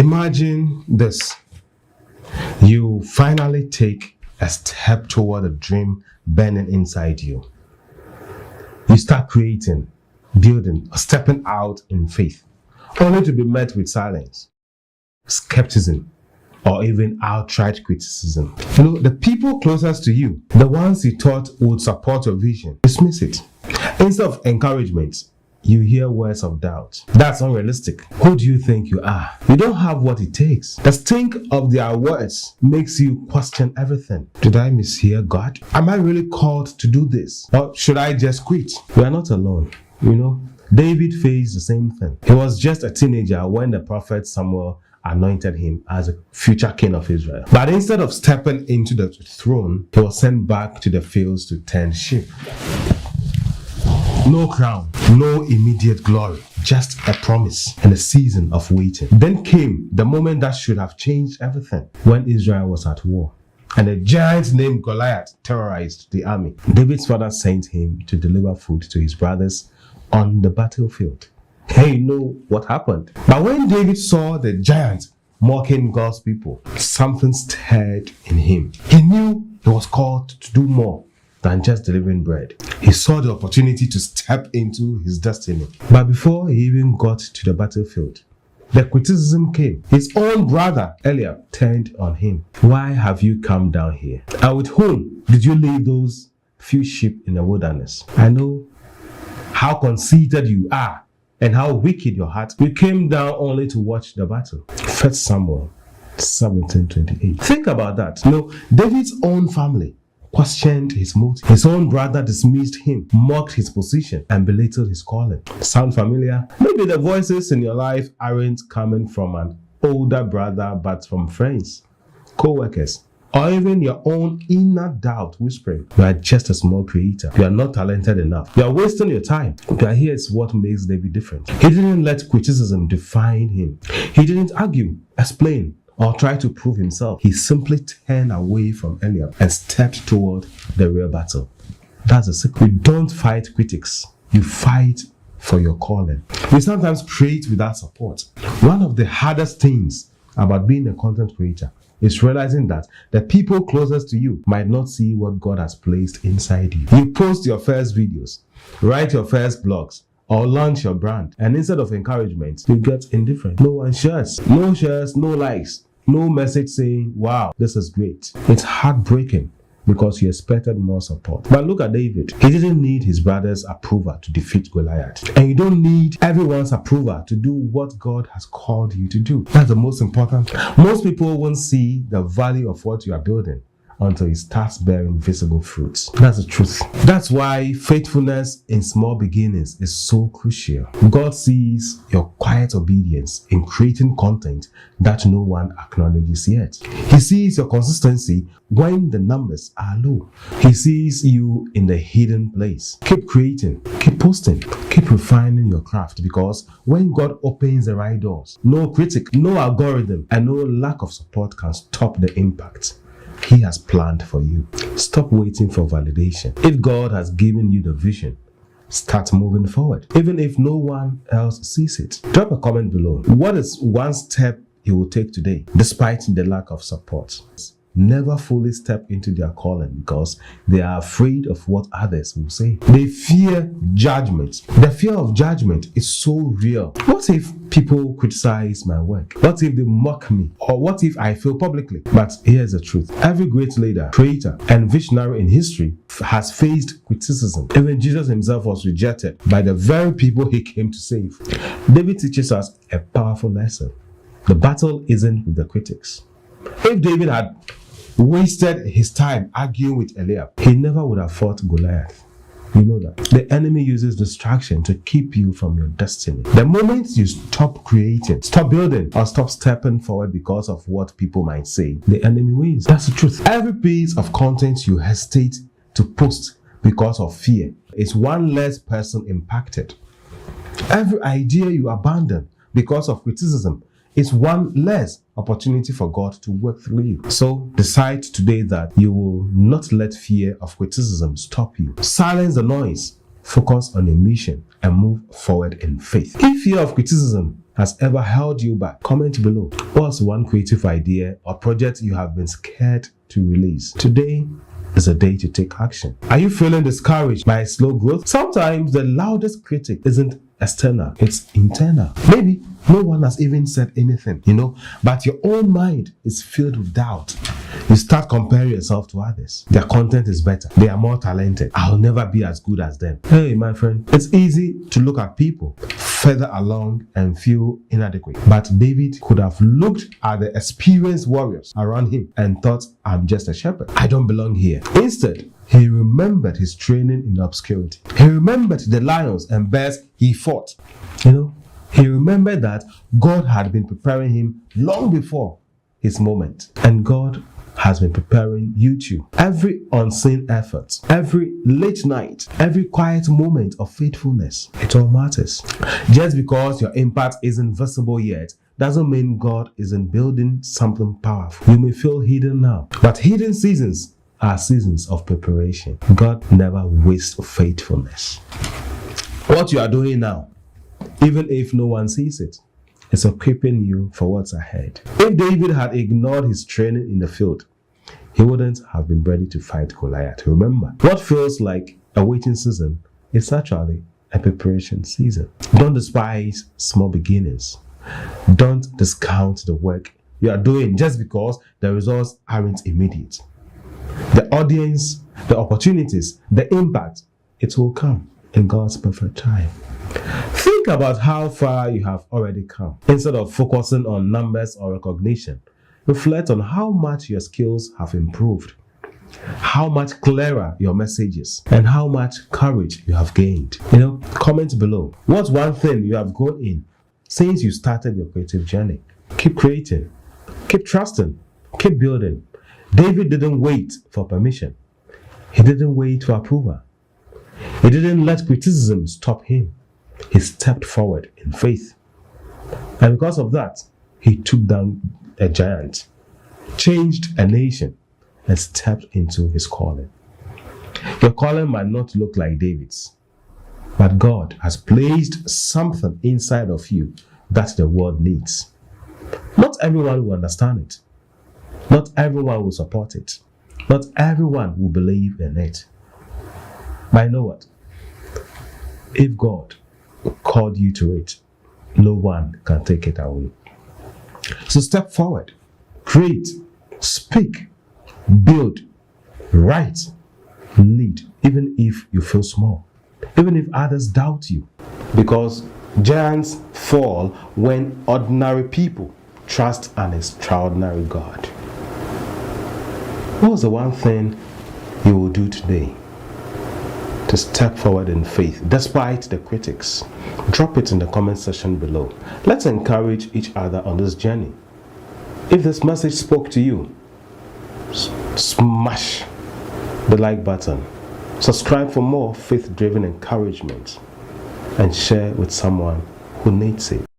Imagine this. You finally take a step toward a dream burning inside you. You start creating, building, or stepping out in faith, only to be met with silence, skepticism, or even outright criticism. The people closest to you, the ones you thought would support your vision, dismiss it. Instead of encouragement, you hear words of doubt. That's unrealistic. Who do you think you are? You don't have what it takes. The stink of their words makes you question everything. Did I mishear God? Am I really called to do this? Or should I just quit? We are not alone. David faced the same thing. He was just a teenager when the prophet Samuel anointed him as a future king of Israel. But instead of stepping into the throne, he was sent back to the fields to tend sheep. No crown, no immediate glory, just a promise and a season of waiting. Then came the moment that should have changed everything, when Israel was at war, and a giant named Goliath terrorized the army. David's father sent him to deliver food to his brothers on the battlefield. Hey, you know what happened? But when David saw the giant mocking God's people, something stirred in him. He knew he was called to do more than just delivering bread. He saw the opportunity to step into his destiny. But before he even got to the battlefield, the criticism came. His own brother, Eliab, turned on him. Why have you come down here? And with whom did you leave those few sheep in the wilderness? I know how conceited you are and how wicked your heart. You came down only to watch the battle. 1 Samuel 17:28. Think about that. David's own family questioned his motive. His own brother dismissed him, mocked his position, and belittled his calling. Sound familiar? Maybe the voices in your life aren't coming from an older brother, but from friends, co-workers, or even your own inner doubt whispering, you are just a small creator. You are not talented enough. You are wasting your time. But here's what makes David different. He didn't let criticism define him. He didn't argue, explain, or try to prove himself. He simply turned away from Eliab and stepped toward the real battle. That's the secret. You don't fight critics. You fight for your calling. We sometimes create without support. One of the hardest things about being a content creator is realizing that the people closest to you might not see what God has placed inside you. You post your first videos, write your first blogs, or launch your brand, and instead of encouragement, you get indifferent. No one shares. No shares, no likes. No message saying, wow, this is great. It's heartbreaking because you expected more support. But look at David. He didn't need his brother's approval to defeat Goliath. And you don't need everyone's approval to do what God has called you to do. That's the most important thing. Most people won't see the value of what you are building until it starts bearing visible fruits. That's the truth. That's why faithfulness in small beginnings is so crucial. God sees your quiet obedience in creating content that no one acknowledges yet. He sees your consistency when the numbers are low. He sees you in the hidden place. Keep creating, keep posting, keep refining your craft, because when God opens the right doors, no critic, no algorithm, and no lack of support can stop the impact He has planned for you. Stop waiting for validation. If God has given you the vision, start moving forward, even if no one else sees it. Drop a comment below. What is one step you will take today, despite the lack of support? Never fully step into their calling because they are afraid of what others will say. They fear judgment. The fear of judgment is so real. What if people criticize my work? What if they mock me? Or what if I fail publicly? But here's the truth. Every great leader, creator, and visionary in history has faced criticism. Even Jesus himself was rejected by the very people he came to save. David teaches us a powerful lesson. The battle isn't with the critics. If David had wasted his time arguing with Eliab, he never would have fought Goliath. You know that. The enemy uses distraction to keep you from your destiny. The moment you stop creating, stop building, or stop stepping forward because of what people might say, the enemy wins. That's the truth. Every piece of content you hesitate to post because of fear is one less person impacted. Every idea you abandon because of criticism is one less opportunity for God to work through you. So decide today that you will not let fear of criticism stop you. Silence the noise, focus on your mission, and move forward in faith. If fear of criticism has ever held you back? Comment below. What's one creative idea or project you have been scared to release? Today is a day to take action. Are you feeling discouraged by slow growth? Sometimes the loudest critic isn't external, it's internal. Maybe no one has even said anything, but your own mind is filled with doubt. You start comparing yourself to others. Their content is better. They are more talented. I'll never be as good as them. Hey, my friend, it's easy to look at people further along and feel inadequate. But David could have looked at the experienced warriors around him and thought, I'm just a shepherd. I don't belong here. Instead, he remembered his training in obscurity. He remembered the lions and bears he fought. He remembered that God had been preparing him long before his moment. And God has been preparing you too. Every unseen effort, every late night, every quiet moment of faithfulness, it all matters. Just because your impact isn't visible yet doesn't mean God isn't building something powerful. You may feel hidden now, but hidden seasons are seasons of preparation. God never wastes faithfulness. What you are doing now, even if no one sees it, is equipping you for what's ahead. If David had ignored his training in the field, he wouldn't have been ready to fight Goliath. Remember, what feels like a waiting season is actually a preparation season. Don't despise small beginnings. Don't discount the work you are doing just because the results aren't immediate. The audience, the opportunities, the impact, it will come in God's perfect time. Think about how far you have already come. Instead of focusing on numbers or recognition, reflect on how much your skills have improved, how much clearer your message is, and how much courage you have gained. Comment below. What's one thing you have grown in since you started your creative journey? Keep creating, keep trusting, keep building. David didn't wait for permission. He didn't wait for approval. He didn't let criticism stop him. He stepped forward in faith. And because of that, he took down a giant, changed a nation, and stepped into his calling. Your calling might not look like David's, but God has placed something inside of you that the world needs. Not everyone will understand it. Not everyone will support it. Not everyone will believe in it. But you know what? If God called you to it, no one can take it away. So step forward, create, speak, build, write, lead, even if you feel small, even if others doubt you. Because giants fall when ordinary people trust an extraordinary God. What was the one thing you will do today to step forward in faith despite the critics? Drop it in the comment section below. Let's encourage each other on this journey. If this message spoke to you, smash the like button, subscribe for more faith-driven encouragement, and share with someone who needs it.